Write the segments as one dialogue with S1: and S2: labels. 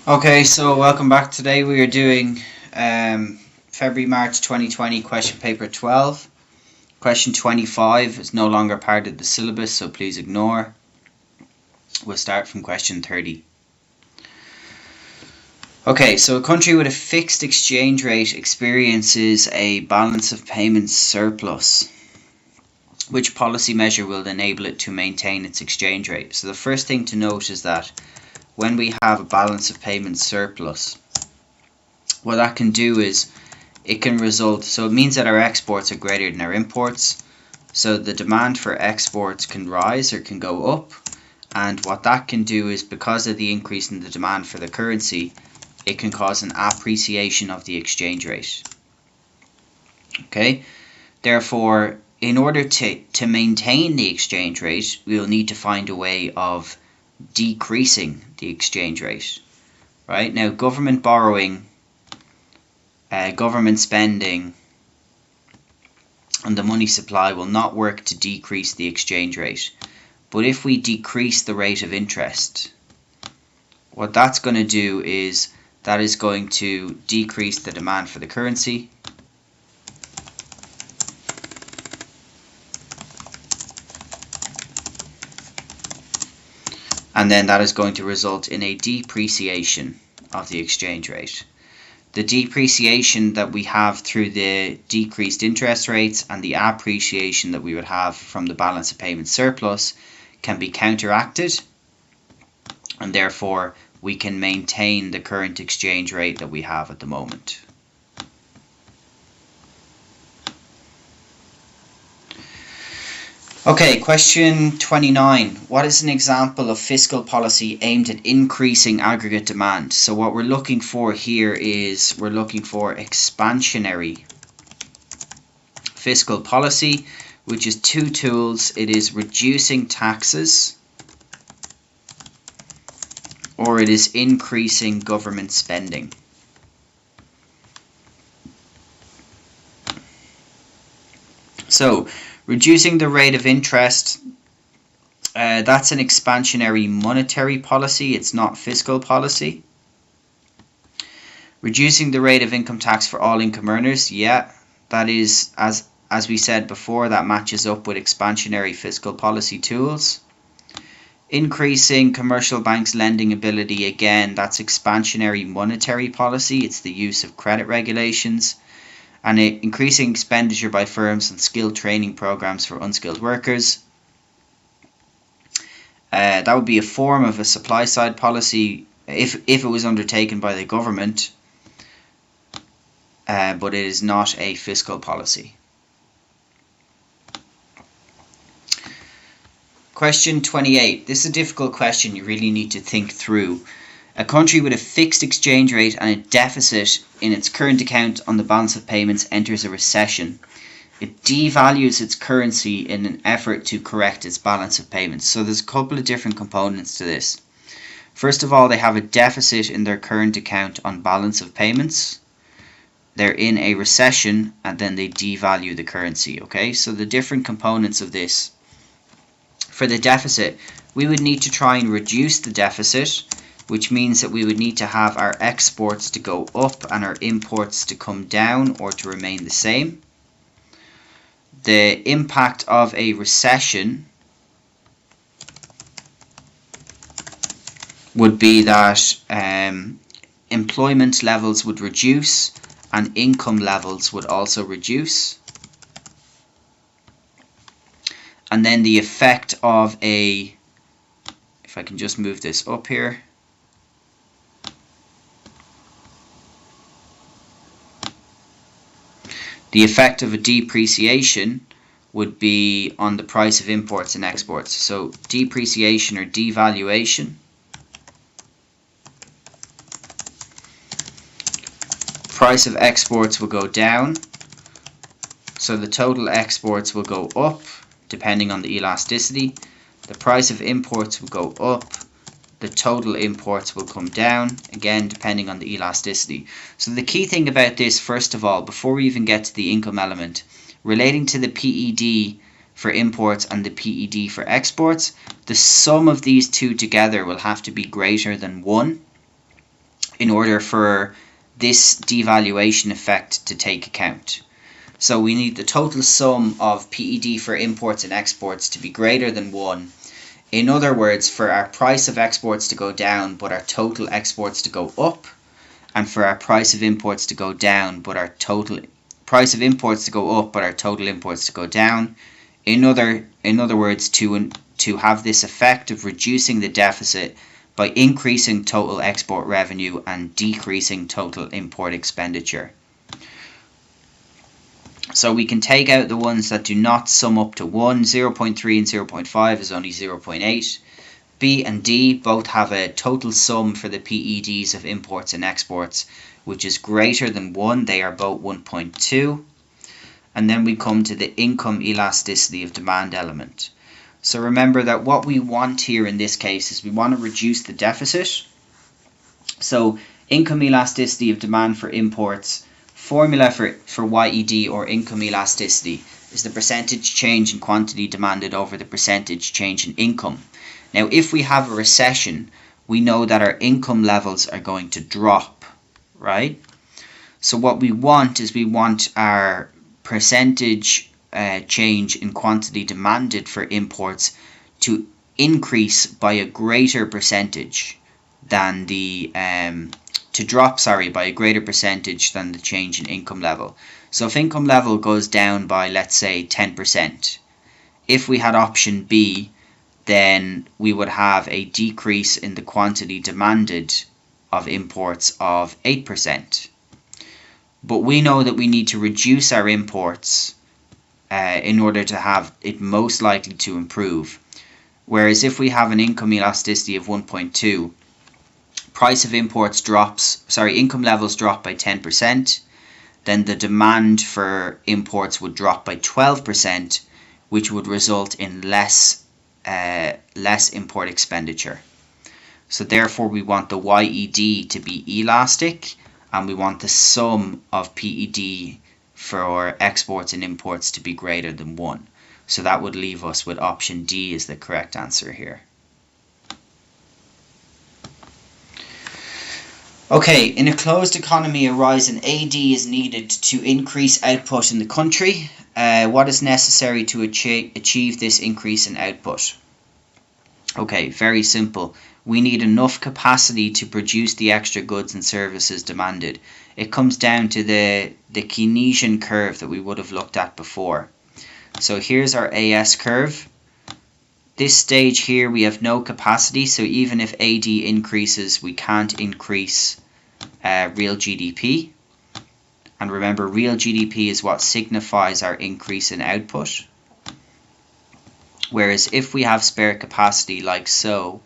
S1: Okay, so welcome back. Today we are doing February-March 2020 question paper 12. Question 25 is no longer part of the syllabus, so please ignore. We'll start from question 30. Okay, so a country with a fixed exchange rate experiences a balance of payments surplus. Which policy measure will enable it to maintain its exchange rate? So the first thing to note is that when we have a balance of payments surplus, what that can do is it can result, so it means that our exports are greater than our imports, so the demand for exports can rise or can go up, and what that can do is, because of the increase in the demand for the currency, it can cause an appreciation of the exchange rate. Okay, therefore, in order to maintain the exchange rate, we will need to find a way of decreasing the exchange rate. Right now, government borrowing, government spending, and the money supply will not work to decrease the exchange rate. But if we decrease the rate of interest, what that's going to do is that is going to decrease the demand for the currency. And then that is going to result in a depreciation of the exchange rate. The depreciation that we have through the decreased interest rates and the appreciation that we would have from the balance of payment surplus can be counteracted, and therefore we can maintain the current exchange rate that we have at the moment. Okay, question 29. What is an example of fiscal policy aimed at increasing aggregate demand? So what we're looking for here is we're looking for expansionary fiscal policy, which is two tools. It is reducing taxes, or it is increasing government spending. So reducing the rate of interest, that's an expansionary monetary policy. It's not fiscal policy. Reducing the rate of income tax for all income earners, yeah, that is, as we said before, that matches up with expansionary fiscal policy tools. Increasing commercial banks' lending ability, again, that's expansionary monetary policy. It's the use of credit regulations. And increasing expenditure by firms on skilled training programs for unskilled workers. That would be a form of a supply side policy if it was undertaken by the government, but it is not a fiscal policy. Question 28. This is a difficult question you really need to think through. A country with a fixed exchange rate and a deficit in its current account on the balance of payments enters a recession. It devalues its currency in an effort to correct its balance of payments. So there's a couple of different components to this. First of all, they have a deficit in their current account on balance of payments. They're in a recession, and then they devalue the currency. Okay, so the different components of this. For the deficit, we would need to try and reduce the deficit, which means that we would need to have our exports to go up and our imports to come down or to remain the same. The impact of a recession would be that employment levels would reduce and income levels would also reduce. And then the effect of if I can just move this up here. The effect of a depreciation would be on the price of imports and exports. So depreciation or devaluation. Price of exports will go down. So the total exports will go up depending on the elasticity. The price of imports will go up. The total imports will come down, again depending on the elasticity. So the key thing about this, first of all, before we even get to the income element, relating to the PED for imports and the PED for exports, the sum of these two together will have to be greater than 1. in order for this devaluation effect to take account. So we need the total sum of PED for imports and exports to be greater than 1. In other words, for our price of exports to go down but our total exports to go up, and for our price of imports to go down but our total price of imports to go up but our total imports to go down. In other words, to have this effect of reducing the deficit by increasing total export revenue and decreasing total import expenditure. So we can take out the ones that do not sum up to 1. 0.3 and 0.5 is only 0.8. B and D both have a total sum for the PEDs of imports and exports which is greater than 1. They are both 1.2. And then we come to the income elasticity of demand element. So remember that what we want here in this case is we want to reduce the deficit. So income elasticity of demand for imports, formula for YED or income elasticity is the percentage change in quantity demanded over the percentage change in income. Now if we have a recession, we know that our income levels are going to drop, right? So what we want is we want our percentage change in quantity demanded for imports to increase by a greater percentage than the by a greater percentage than the change in income level. So if income level goes down by, let's say, 10%, if we had option B, then we would have a decrease in the quantity demanded of imports of 8%. But we know that we need to reduce our imports in order to have it most likely to improve. Whereas if we have an income elasticity of 1.2, income levels drop by 10%, then the demand for imports would drop by 12%, which would result in less import expenditure. So therefore we want the YED to be elastic, and we want the sum of PED for exports and imports to be greater than 1. So that would leave us with option D as the correct answer here. Okay, in a closed economy, a rise in AD is needed to increase output in the country. What is necessary to achieve this increase in output? Okay, very simple. We need enough capacity to produce the extra goods and services demanded. It comes down to the Keynesian curve that we would have looked at before. So here's our AS curve. This stage here we have no capacity, so even if AD increases, we can't increase real GDP. And remember, real GDP is what signifies our increase in output. Whereas if we have spare capacity like so,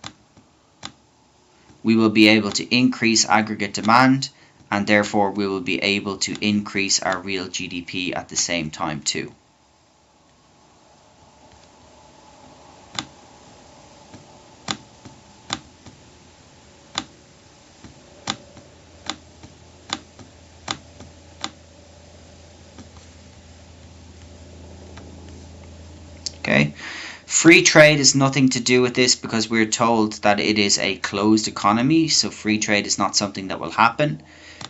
S1: we will be able to increase aggregate demand, and therefore we will be able to increase our real GDP at the same time too. Okay. Free trade has nothing to do with this because we're told that it is a closed economy, so free trade is not something that will happen.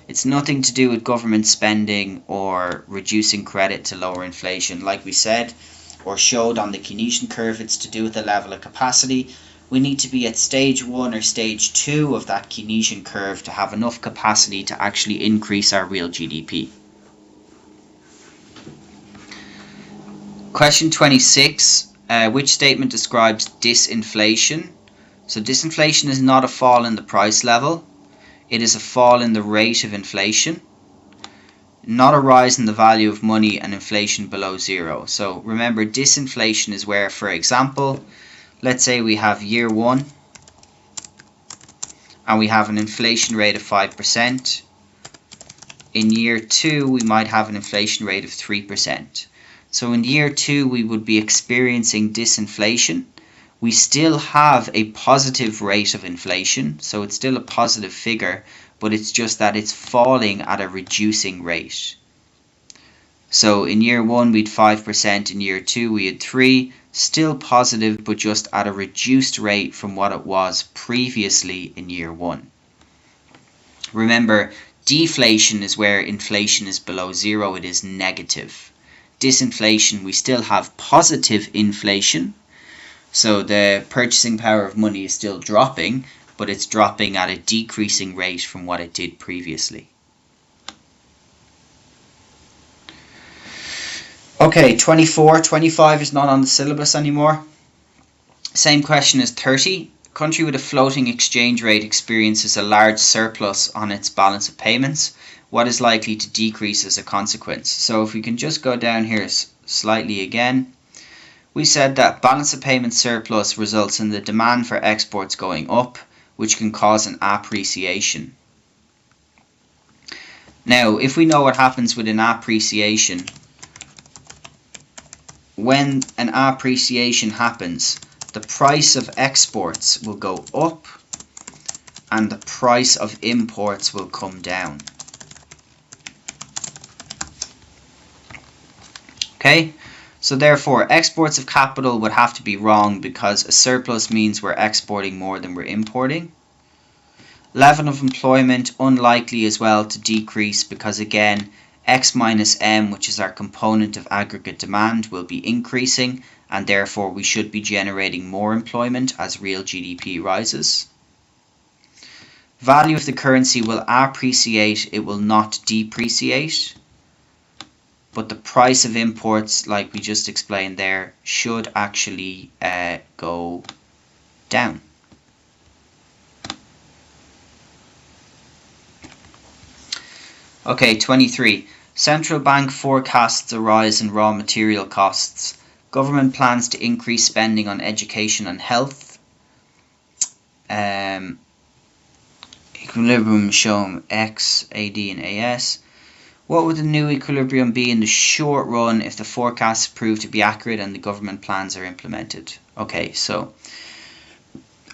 S1: It's nothing to do with government spending or reducing credit to lower inflation. Like we said, or showed on the Keynesian curve, it's to do with the level of capacity. We need to be at stage 1 or stage 2 of that Keynesian curve to have enough capacity to actually increase our real GDP. Question 26. Which statement describes disinflation? So disinflation is not a fall in the price level. It is a fall in the rate of inflation, not a rise in the value of money and inflation below zero. So remember, disinflation is where, for example, let's say we have year 1 and we have an inflation rate of 5%. In year 2 we might have an inflation rate of 3%. So in year 2 we would be experiencing disinflation. We still have a positive rate of inflation, so it's still a positive figure, but it's just that it's falling at a reducing rate. So in year 1 we had 5%, in year 2 we had 3%, still positive but just at a reduced rate from what it was previously in year 1. Remember, deflation is where inflation is below zero, it is negative. Disinflation, we still have positive inflation, so the purchasing power of money is still dropping, but it's dropping at a decreasing rate from what it did previously. Okay, 24, 25 is not on the syllabus anymore. Same question as 30. A country with a floating exchange rate experiences a large surplus on its balance of payments. What is likely to decrease as a consequence? So if we can just go down here slightly again, we said that balance of payments surplus results in the demand for exports going up, which can cause an appreciation. Now, if we know what happens with an appreciation, when an appreciation happens, the price of exports will go up and the price of imports will come down. Okay, so therefore exports of capital would have to be wrong because a surplus means we're exporting more than we're importing. Level of employment unlikely as well to decrease because again X minus M, which is our component of aggregate demand, will be increasing and therefore we should be generating more employment as real GDP rises. Value of the currency will appreciate, it will not depreciate. But the price of imports, like we just explained there, should actually go down. Okay, 23. Central bank forecasts a rise in raw material costs. Government plans to increase spending on education and health. Equilibrium shown X, AD and AS. What would the new equilibrium be in the short run if the forecasts prove to be accurate and the government plans are implemented? Okay, so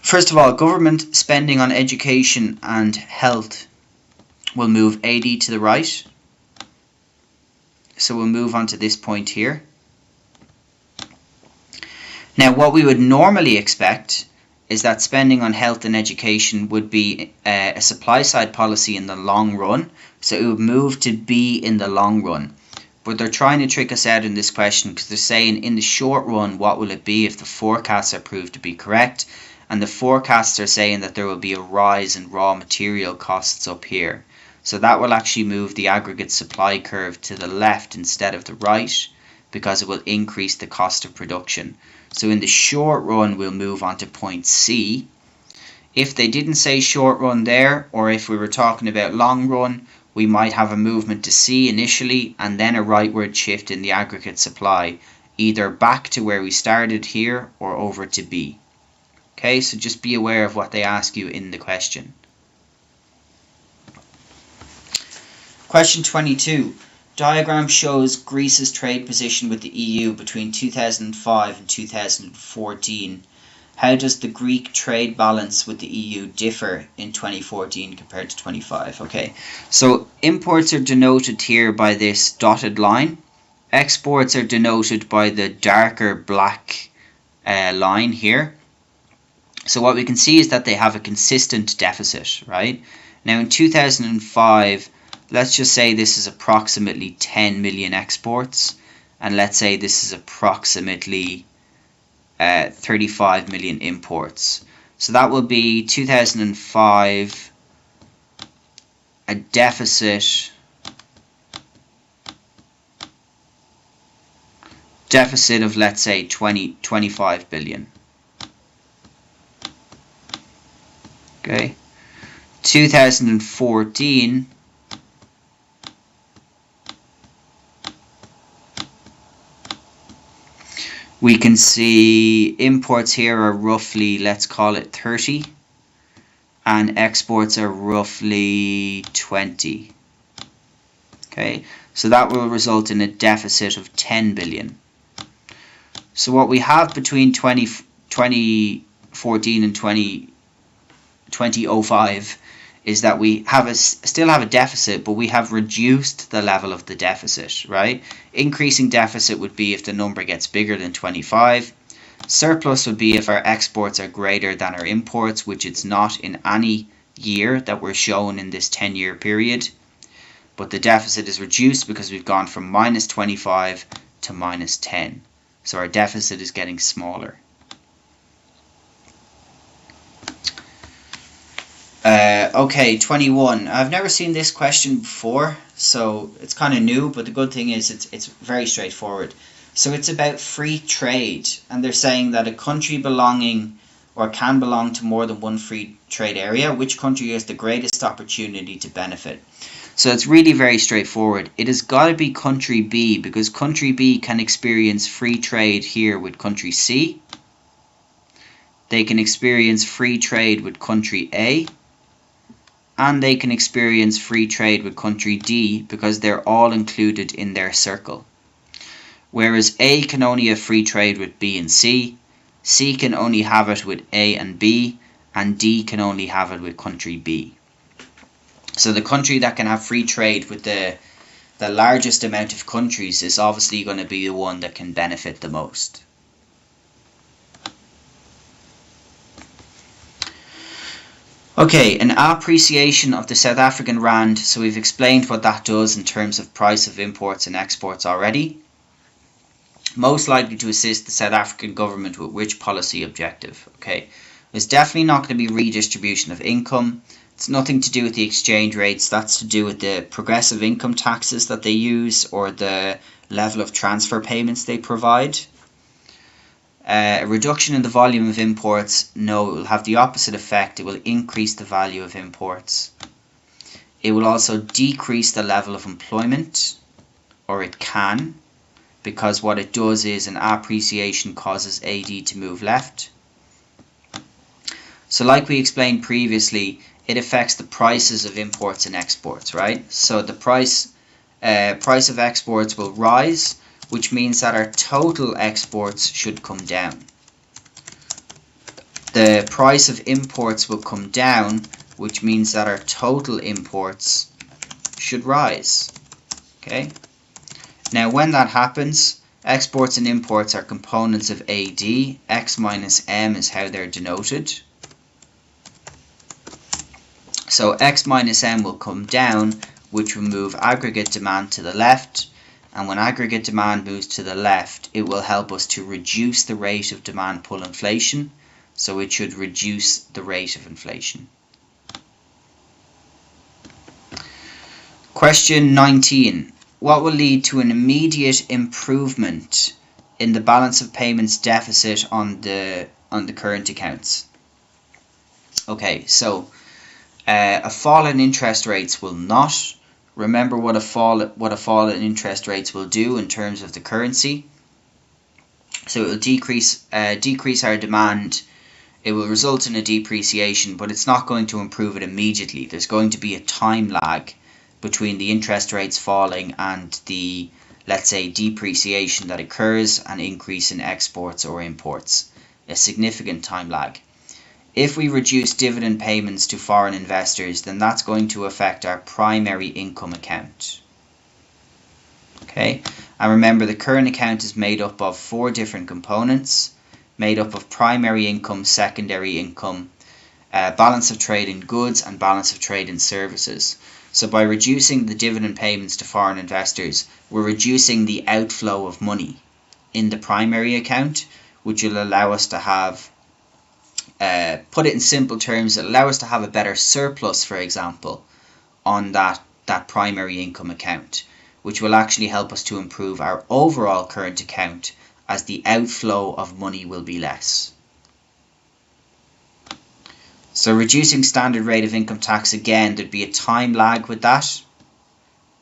S1: first of all, government spending on education and health will move AD to the right. So we'll move on to this point here. Now what we would normally expect is that spending on health and education would be a supply side policy in the long run. So it would move to B in the long run. But they're trying to trick us out in this question because they're saying in the short run, what will it be if the forecasts are proved to be correct? And the forecasts are saying that there will be a rise in raw material costs up here. So that will actually move the aggregate supply curve to the left instead of the right because it will increase the cost of production. So in the short run, we'll move on to point C. If they didn't say short run there, or if we were talking about long run, we might have a movement to C initially and then a rightward shift in the aggregate supply, either back to where we started here or over to B. Okay, so just be aware of what they ask you in the question. Question 22. Diagram shows Greece's trade position with the EU between 2005 and 2014. How does the Greek trade balance with the EU differ in 2014 compared to 25? Okay, so imports are denoted here by this dotted line. Exports are denoted by the darker black line here. So what we can see is that they have a consistent deficit, right? Now in 2005, let's just say this is approximately 10 million exports, and let's say this is approximately 35 million imports. So that will be 2005, a deficit of let's say 25 billion. Okay, 2014 we can see imports here are roughly, let's call it 30, and exports are roughly 20. Okay, so that will result in a deficit of 10 billion. So what we have between 2014 and 2005 is that we have still have a deficit, but we have reduced the level of the deficit, right? Increasing deficit would be if the number gets bigger than 25. Surplus would be if our exports are greater than our imports, which it's not in any year that we're shown in this 10-year period, but the deficit is reduced because we've gone from minus 25 to minus 10. So our deficit is getting smaller. Okay, 21. I've never seen this question before, so it's kind of new, but the good thing is it's very straightforward. So it's about free trade, and they're saying that a country belonging or can belong to more than one free trade area, which country has the greatest opportunity to benefit? So it's really very straightforward. It has got to be country B, because country B can experience free trade here with country C. They can experience free trade with country A. And they can experience free trade with country D because they're all included in their circle. Whereas A can only have free trade with B and C, C can only have it with A and B, and D can only have it with country B. So the country that can have free trade with the largest amount of countries is obviously going to be the one that can benefit the most. Okay, an appreciation of the South African rand. So we've explained what that does in terms of price of imports and exports already. Most likely to assist the South African government with which policy objective? Okay, it's definitely not going to be redistribution of income. It's nothing to do with the exchange rates. That's to do with the progressive income taxes that they use or the level of transfer payments they provide. A reduction in the volume of imports, no, it will have the opposite effect. It will increase the value of imports. It will also decrease the level of employment, or it can, because what it does is an appreciation causes AD to move left. So like we explained previously, it affects the prices of imports and exports, right? So the price of exports will rise, which means that our total exports should come down. The price of imports will come down, which means that our total imports should rise. Okay. Now when that happens, exports and imports are components of AD. X minus M is how they're denoted. So X minus M will come down, which will move aggregate demand to the left. And when aggregate demand moves to the left, it will help us to reduce the rate of demand pull inflation. So it should reduce the rate of inflation. Question 19. What will lead to an immediate improvement in the balance of payments deficit on the current accounts? Okay, so a fall in interest rates will not. Remember what a fall in interest rates will do in terms of the currency. So it will decrease our demand. It will result in a depreciation, but it's not going to improve it immediately. There's going to be a time lag between the interest rates falling and the, let's say, depreciation that occurs and increase in exports or imports. A significant time lag. If we reduce dividend payments to foreign investors, then that's going to affect our primary income account. Okay, and remember the current account is made up of 4 different components, made up of primary income, secondary income, balance of trade in goods, and balance of trade in services. So by reducing the dividend payments to foreign investors, we're reducing the outflow of money in the primary account, which will allow us to have, put it in simple terms, it'll allow us to have a better surplus, for example, on that primary income account, which will actually help us to improve our overall current account as the outflow of money will be less. So reducing standard rate of income tax, again, there'd be a time lag with that,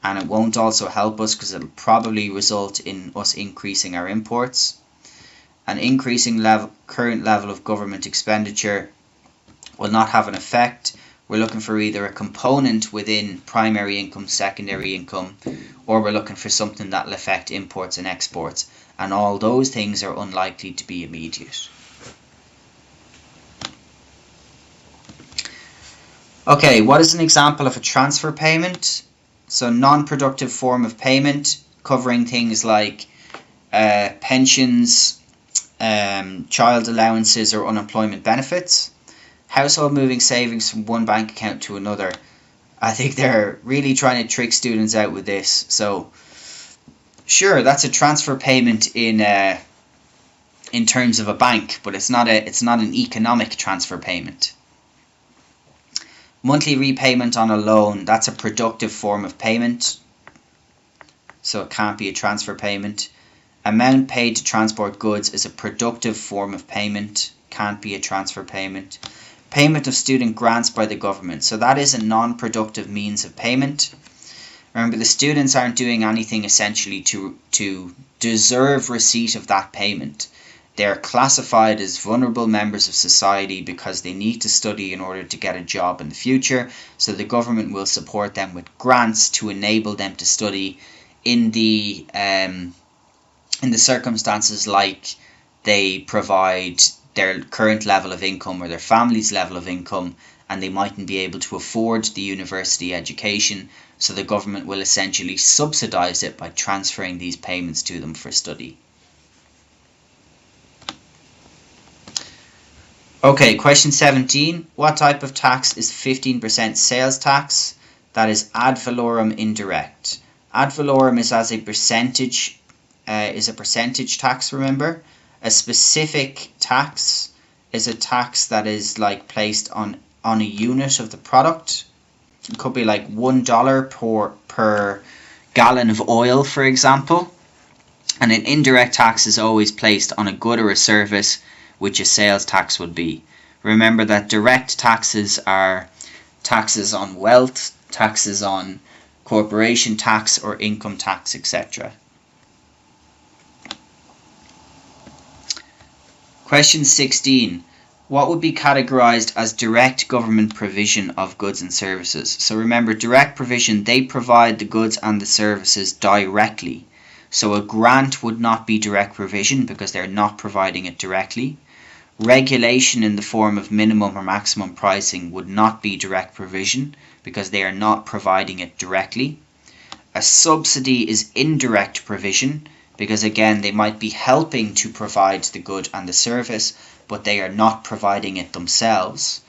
S1: and it won't also help us because it'll probably result in us increasing our imports. An increasing current level of government expenditure will not have an effect. We're looking for either a component within primary income, secondary income, or we're looking for something that will affect imports and exports. And all those things are unlikely to be immediate. Okay, what is an example of a transfer payment? So non-productive form of payment, covering things like pensions, child allowances or unemployment benefits. household moving savings from one bank account to another. I think they're really trying to trick students out with this. So sure, that's a transfer payment in terms of a bank, but it's not an economic transfer payment. Monthly repayment on a loan, that's a productive form of payment, so it can't be a transfer payment. Amount paid to transport goods is a productive form of payment, can't be a transfer payment. Payment of student grants by the government, so that is a non-productive means of payment. Remember, the students aren't doing anything essentially to deserve receipt of that payment. They are classified as vulnerable members of society because they need to study in order to get a job in the future, so the government will support them with grants to enable them to study in the circumstances like they provide their current level of income or their family's level of income, and they mightn't be able to afford the university education, so the government will essentially subsidize it by transferring these payments to them for study. Okay, question 17. What type of tax is 15% sales tax? That is ad valorem indirect. Ad valorem is as a percentage tax, remember? A specific tax is a tax that is like placed on a unit of the product. It could be like $1 per gallon of oil, for example. And an indirect tax is always placed on a good or a service, which a sales tax would be. Remember that direct taxes are taxes on wealth, taxes on corporation tax or income tax, etc. Question 16. What would be categorized as direct government provision of goods and services? So remember, direct provision, they provide the goods and the services directly. So a grant would not be direct provision because they're not providing it directly. Regulation in the form of minimum or maximum pricing would not be direct provision because they are not providing it directly. A subsidy is indirect provision because again they might be helping to provide the good and the service, but they are not providing it themselves.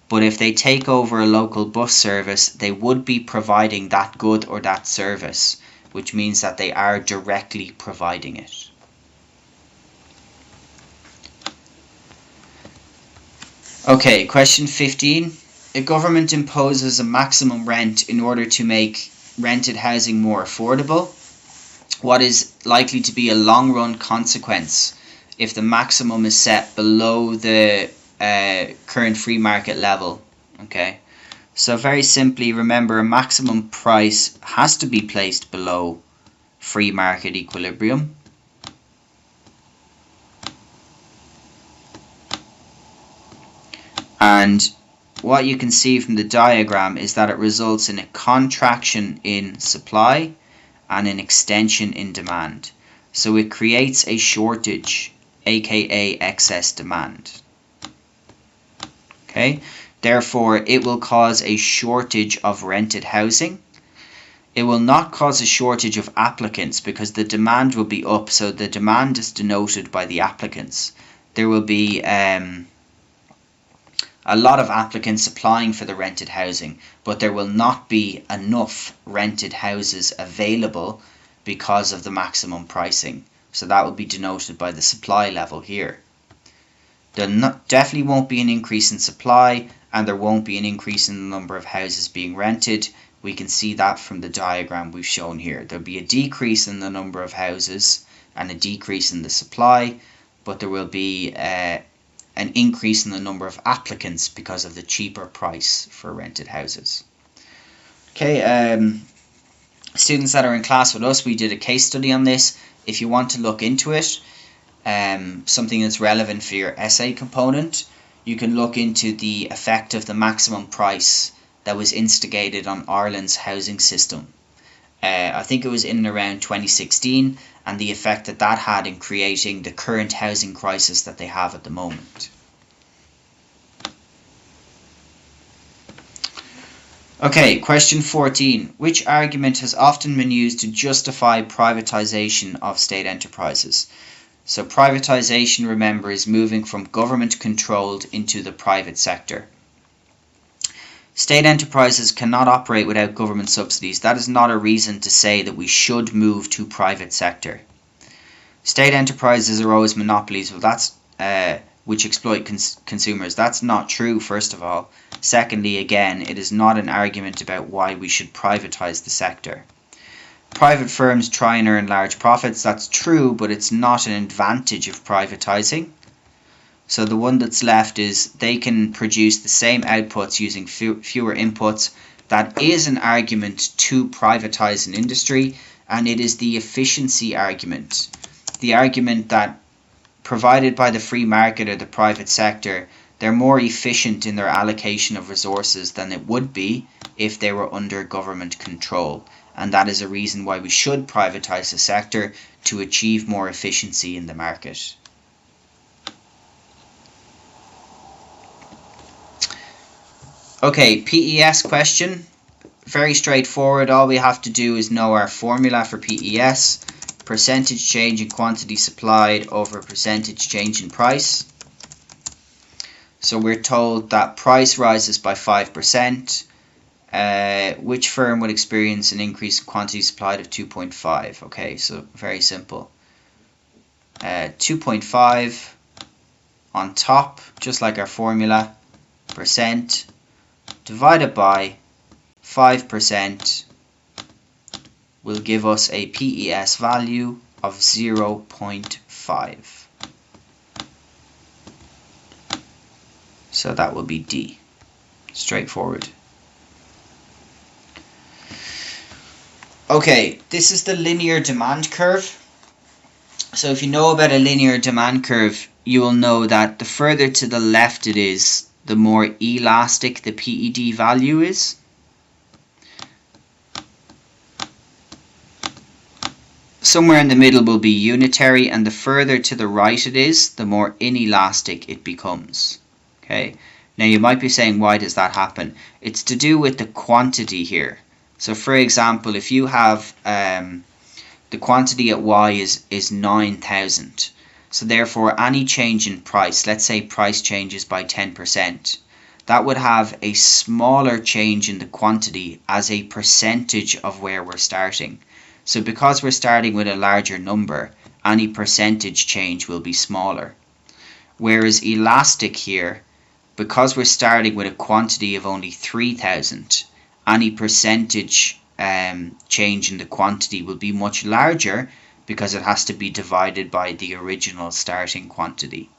S1: But if they take over a local bus service, they would be providing that good or that service, which means that they are directly providing it. Okay, question 15. A government imposes a maximum rent in order to make rented housing more affordable. What is likely to be a long-run consequence if the maximum is set below the current free market level? Okay, so very simply, remember, a maximum price has to be placed below free market equilibrium. And what you can see from the diagram is that it results in a contraction in supply and an extension in demand. So it creates a shortage, aka excess demand. Okay, therefore it will cause a shortage of rented housing. It will not cause a shortage of applicants because the demand will be up, so the demand is denoted by the applicants. There will be a lot of applicants applying for the rented housing, but there will not be enough rented houses available because of the maximum pricing. So that will be denoted by the supply level here. There definitely won't be an increase in supply, and there won't be an increase in the number of houses being rented. We can see that from the diagram we've shown here. There'll be a decrease in the number of houses and a decrease in the supply, but there will be an increase in the number of applicants because of the cheaper price for rented houses. Okay, students that are in class with us, we did a case study on this. If you want to look into it, something that's relevant for your essay component, you can look into the effect of the maximum price that was instigated on Ireland's housing system. I think it was in and around 2016, and the effect that that had in creating the current housing crisis that they have at the moment. Okay, question 14. Which argument has often been used to justify privatization of state enterprises? So privatization, remember, is moving from government controlled into the private sector. State enterprises cannot operate without government subsidies. That is not a reason to say that we should move to private sector. State enterprises are always monopolies. Well, that's which exploit consumers. That's not true, first of all. Secondly, again, it is not an argument about why we should privatize the sector. Private firms try and earn large profits. That's true, but it's not an advantage of privatizing. So the one that's left is they can produce the same outputs using fewer inputs. That is an argument to privatize an industry, and it is the efficiency argument. The argument that provided by the free market or the private sector, they're more efficient in their allocation of resources than it would be if they were under government control. And that is a reason why we should privatize the sector, to achieve more efficiency in the market. Okay, PES question. Very straightforward. All we have to do is know our formula for PES. Percentage change in quantity supplied over percentage change in price. So we're told that price rises by 5%. Which firm would experience an increase in quantity supplied of 2.5? Okay, so very simple. 2.5 on top, just like our formula, percent, divided by 5% will give us a PES value of 0.5. So that will be D. Straightforward. Okay, this is the linear demand curve. So if you know about a linear demand curve, you will know that the further to the left it is, the more elastic the PED value is. Somewhere in the middle will be unitary, and the further to the right it is, the more inelastic it becomes. Okay. Now you might be saying, why does that happen? It's to do with the quantity here. So for example, if you have the quantity at Y is 9,000. So therefore any change in price, let's say price changes by 10%, that would have a smaller change in the quantity as a percentage of where we're starting. So because we're starting with a larger number, any percentage change will be smaller. Whereas elastic here, because we're starting with a quantity of only 3,000, any percentage change in the quantity will be much larger because it has to be divided by the original starting quantity.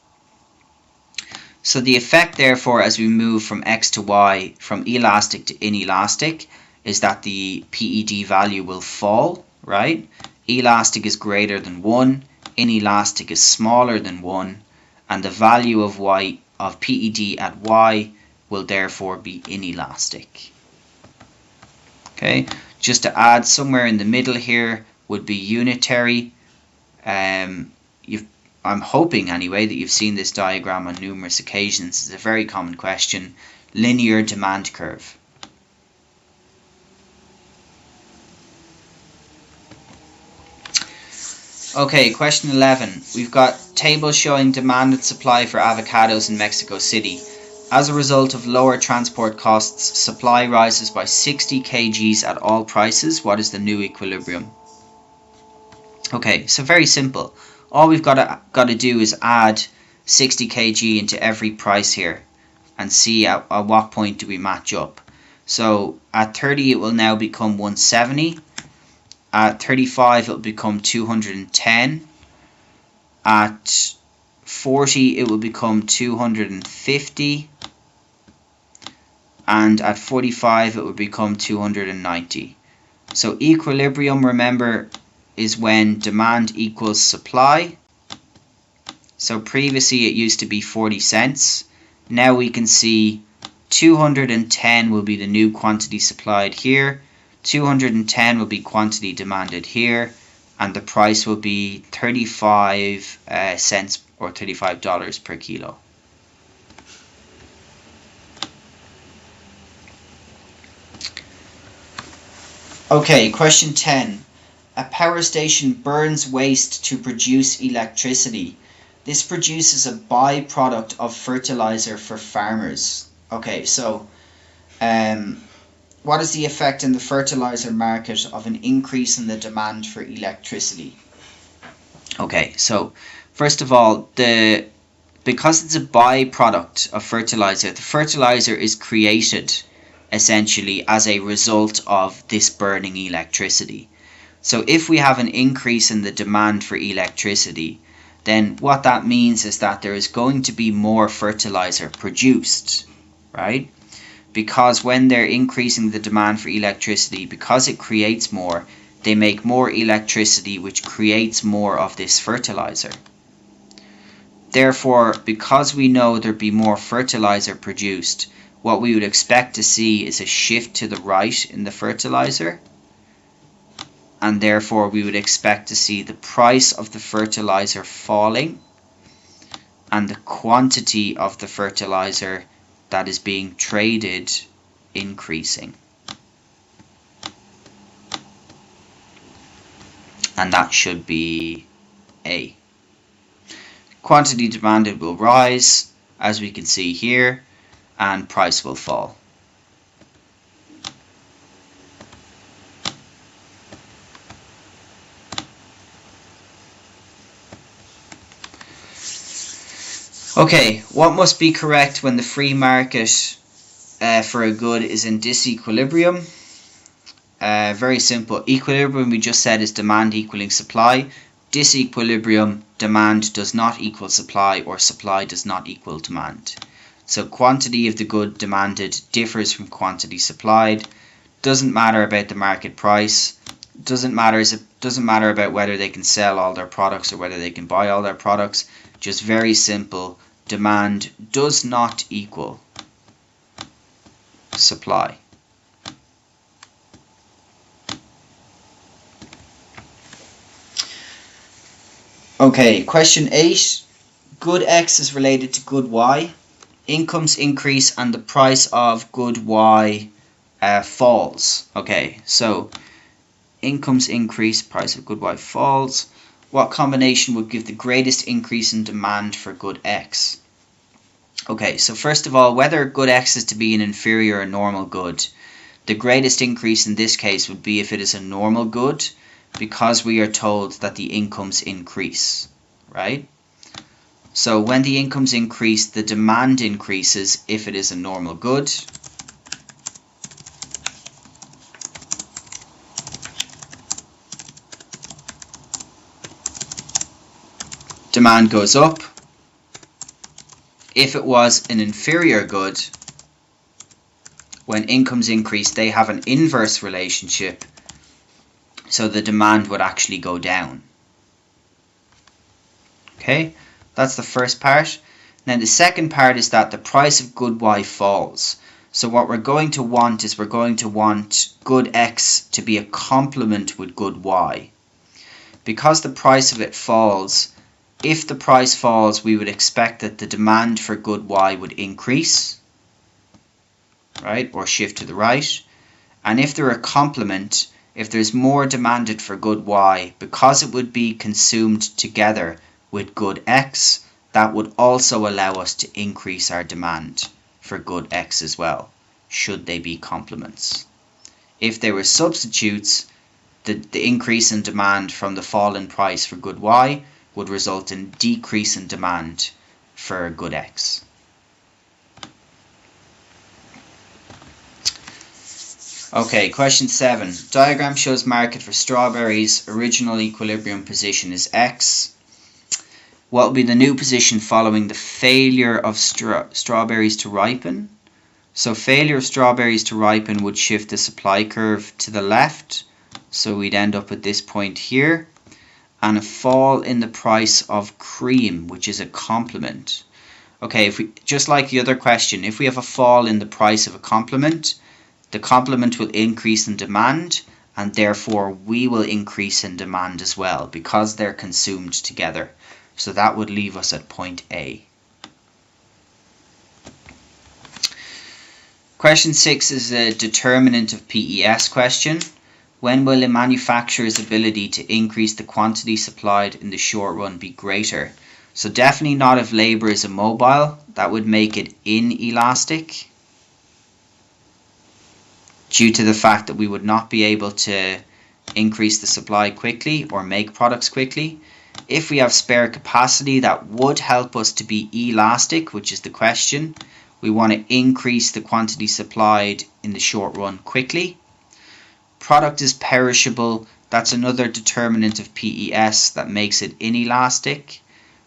S1: So the effect, therefore, as we move from X to Y, from elastic to inelastic, is that the PED value will fall, right? Elastic is greater than 1, inelastic is smaller than 1, and the value of Y of PED at Y will therefore be inelastic. Okay, just to add, somewhere in the middle here would be unitary. I'm hoping anyway that you've seen this diagram on numerous occasions. It's a very common question. Linear demand curve. Okay, question 11. We've got tables showing demand and supply for avocados in Mexico City. As a result of lower transport costs, supply rises by 60 kgs at all prices. What is the new equilibrium? Okay, so very simple. All we've got to do is add 60 kg into every price here and see at what point do we match up. So at 30 it will now become 170. At 35 it will become 210. At 40 it will become 250. And at 45 it will become 290. So equilibrium, remember, is when demand equals supply. So previously it used to be 40 cents. Now we can see 210 will be the new quantity supplied here. 210 will be quantity demanded here. And the price will be 35 cents or $35 per kilo. Okay, question 10. A power station burns waste to produce electricity. This produces a byproduct of fertilizer for farmers. Okay, so what is the effect in the fertilizer market of an increase in the demand for electricity? Okay, so first of all, because it's a byproduct of fertilizer, the fertilizer is created essentially as a result of this burning electricity. So if we have an increase in the demand for electricity, then what that means is that there is going to be more fertilizer produced, right? Because when they're increasing the demand for electricity, because it creates more, they make more electricity, which creates more of this fertilizer. Therefore, because we know there'd be more fertilizer produced, what we would expect to see is a shift to the right in the fertilizer, and therefore we would expect to see the price of the fertilizer falling and the quantity of the fertilizer that is being traded increasing. And that should be A. Quantity demanded will rise, as we can see here, and price will fall. Okay, what must be correct when the free market for a good is in disequilibrium? Very simple. Equilibrium, we just said, is demand equaling supply. Disequilibrium, demand does not equal supply, or supply does not equal demand. So quantity of the good demanded differs from quantity supplied. Doesn't matter about the market price. Doesn't matter about whether they can sell all their products or whether they can buy all their products. Just very simple. Demand does not equal supply. Okay, question 8. Good X is related to good Y. Incomes increase and the price of good Y falls. Okay, so incomes increase, price of good Y falls. What combination would give the greatest increase in demand for good X? Okay, so first of all, whether good X is to be an inferior or normal good, the greatest increase in this case would be if it is a normal good, because we are told that the incomes increase, right? So when the incomes increase, the demand increases if it is a normal good. Demand goes up. If it was an inferior good, when incomes increase, they have an inverse relationship, so the demand would actually go down. Okay, that's the first part. Now the second part is that the price of good Y falls. So what we're going to want is we're going to want good X to be a complement with good Y. Because the price of it falls, if the price falls, we would expect that the demand for good Y would increase, right, or shift to the right. And if they're a complement, if there's more demanded for good Y, because it would be consumed together with good X, that would also allow us to increase our demand for good X as well, should they be complements. If they were substitutes, the increase in demand from the fall in price for good Y would result in decrease in demand for good X. Okay, question 7. Diagram shows market for strawberries. Original equilibrium position is X. What will be the new position following the failure of strawberries to ripen? So failure of strawberries to ripen would shift the supply curve to the left. So we'd end up at this point here. And a fall in the price of cream, which is a complement. Okay, if we, just like the other question, if we have a fall in the price of a complement, the complement will increase in demand, and therefore we will increase in demand as well, because they're consumed together. So that would leave us at point A. Question 6 is a determinant of PES question. When will a manufacturer's ability to increase the quantity supplied in the short run be greater? So definitely not if labour is immobile. That would make it inelastic, due to the fact that we would not be able to increase the supply quickly or make products quickly. If we have spare capacity, that would help us to be elastic, which is the question. We want to increase the quantity supplied in the short run quickly. Product is perishable. That's another determinant of PES that makes it inelastic.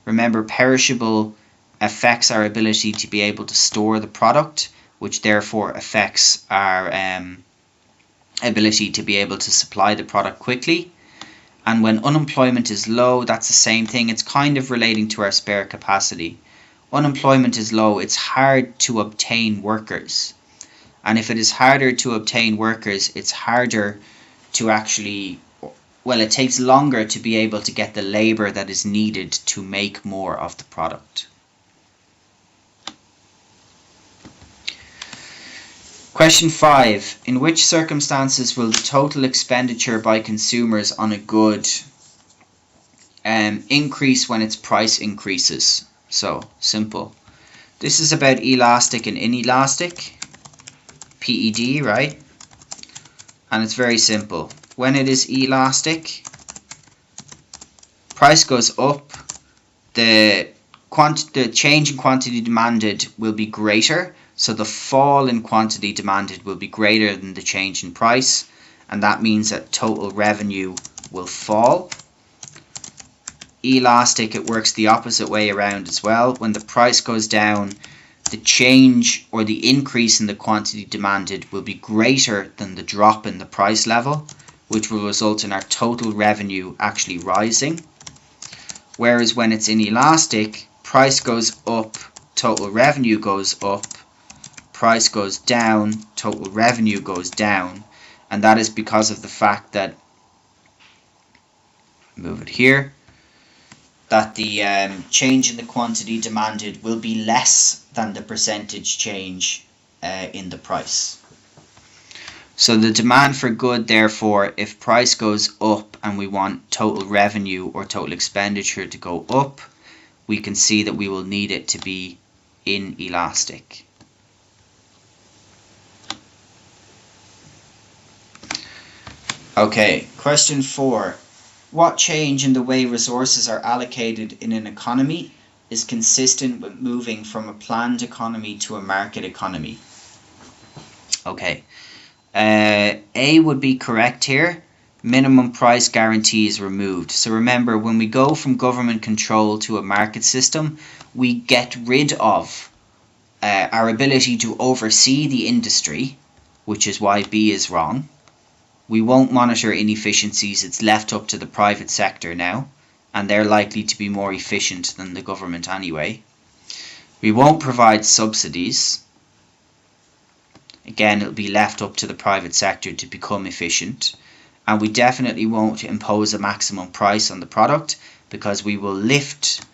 S1: Remember, perishable affects our ability to be able to store the product, which therefore affects our ability to be able to supply the product quickly. And when unemployment is low, that's the same thing. It's kind of relating to our spare capacity. Unemployment is low, it's hard to obtain workers. And if it is harder to obtain workers, it's harder to actually, well, it takes longer to be able to get the labour that is needed to make more of the product. Question 5. In which circumstances will the total expenditure by consumers on a good increase when its price increases? So, simple. This is about elastic and inelastic. PED, right? And it's very simple. When it is elastic, price goes up, the change in quantity demanded will be greater, so the fall in quantity demanded will be greater than the change in price, and that means that total revenue will fall. Elastic, it works the opposite way around as well. When the price goes down, the change or the increase in the quantity demanded will be greater than the drop in the price level, which will result in our total revenue actually rising. Whereas when it's inelastic, price goes up, total revenue goes up, price goes down, total revenue goes down, and that is because of the fact that, move it here, that the change in the quantity demanded will be less than the percentage change in the price. So the demand for good, therefore, if price goes up and we want total revenue or total expenditure to go up, we can see that we will need it to be inelastic. Okay, question 4. What change in the way resources are allocated in an economy is consistent with moving from a planned economy to a market economy? Okay, A would be correct here. Minimum price guarantee is removed. So remember, when we go from government control to a market system, we get rid of our ability to oversee the industry, which is why B is wrong. We won't monitor inefficiencies. It's left up to the private sector now, and they're likely to be more efficient than the government anyway. We won't provide subsidies. Again, it'll be left up to the private sector to become efficient. And we definitely won't impose a maximum price on the product, because we will lift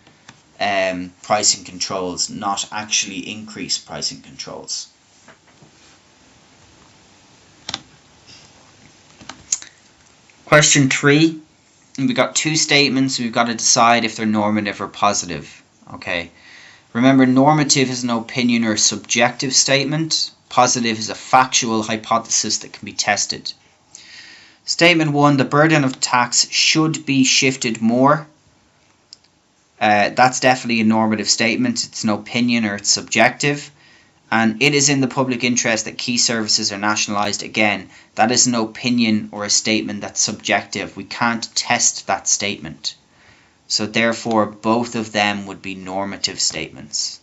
S1: pricing controls, not actually increase pricing controls. Question 3, we've got two statements. We've got to decide if they're normative or positive. Okay, remember, normative is an opinion or subjective statement. Positive is a factual hypothesis that can be tested. Statement 1, the burden of tax should be shifted more. That's definitely a normative statement. It's an opinion or it's subjective. And it is in the public interest that key services are nationalised. Again, that is an opinion or a statement that's subjective. We can't test that statement. So therefore, both of them would be normative statements.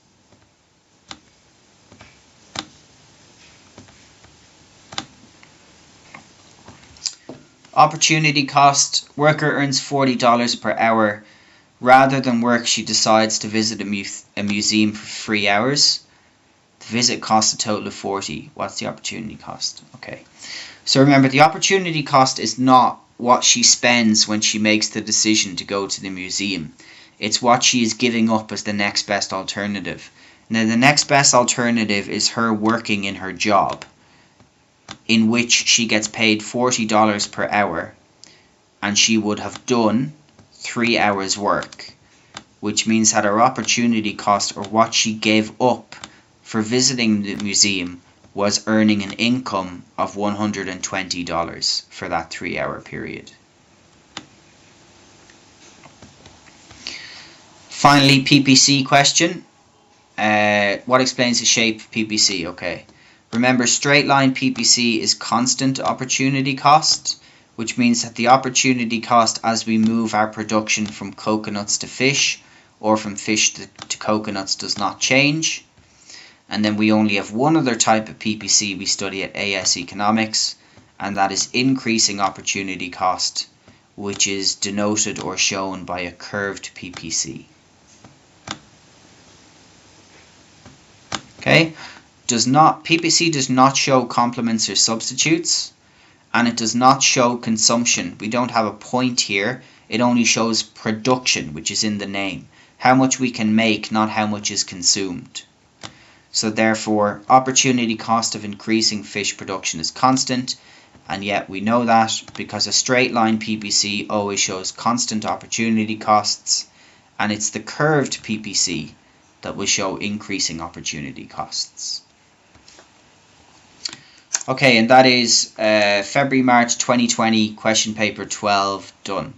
S1: Opportunity cost. Worker earns $40 per hour. Rather than work, she decides to visit a museum for 3 hours. The visit costs a total of 40. What's the opportunity cost? Okay. So remember, the opportunity cost is not what she spends when she makes the decision to go to the museum. It's what she is giving up as the next best alternative. Now, the next best alternative is her working in her job. in which she gets paid $40 per hour and she would have done 3 hours work, which means that her opportunity cost, or what she gave up for visiting the museum, was earning an income of $120 for that 3-hour period. Finally, PPC question. What explains the shape of PPC? Okay. Remember, straight line PPC is constant opportunity cost, which means that the opportunity cost as we move our production from coconuts to fish, or from fish to coconuts, does not change. And then we only have one other type of PPC we study at AS Economics, and that is increasing opportunity cost, which is denoted or shown by a curved PPC. Okay, PPC does not show complements or substitutes, and it does not show consumption. We don't have a point here. It only shows production, which is in the name. How much we can make, not how much is consumed. So therefore, opportunity cost of increasing fish production is constant, and yet we know that because a straight line PPC always shows constant opportunity costs, and it's the curved PPC that will show increasing opportunity costs. Okay, and that is February-March 2020 question paper 12 done.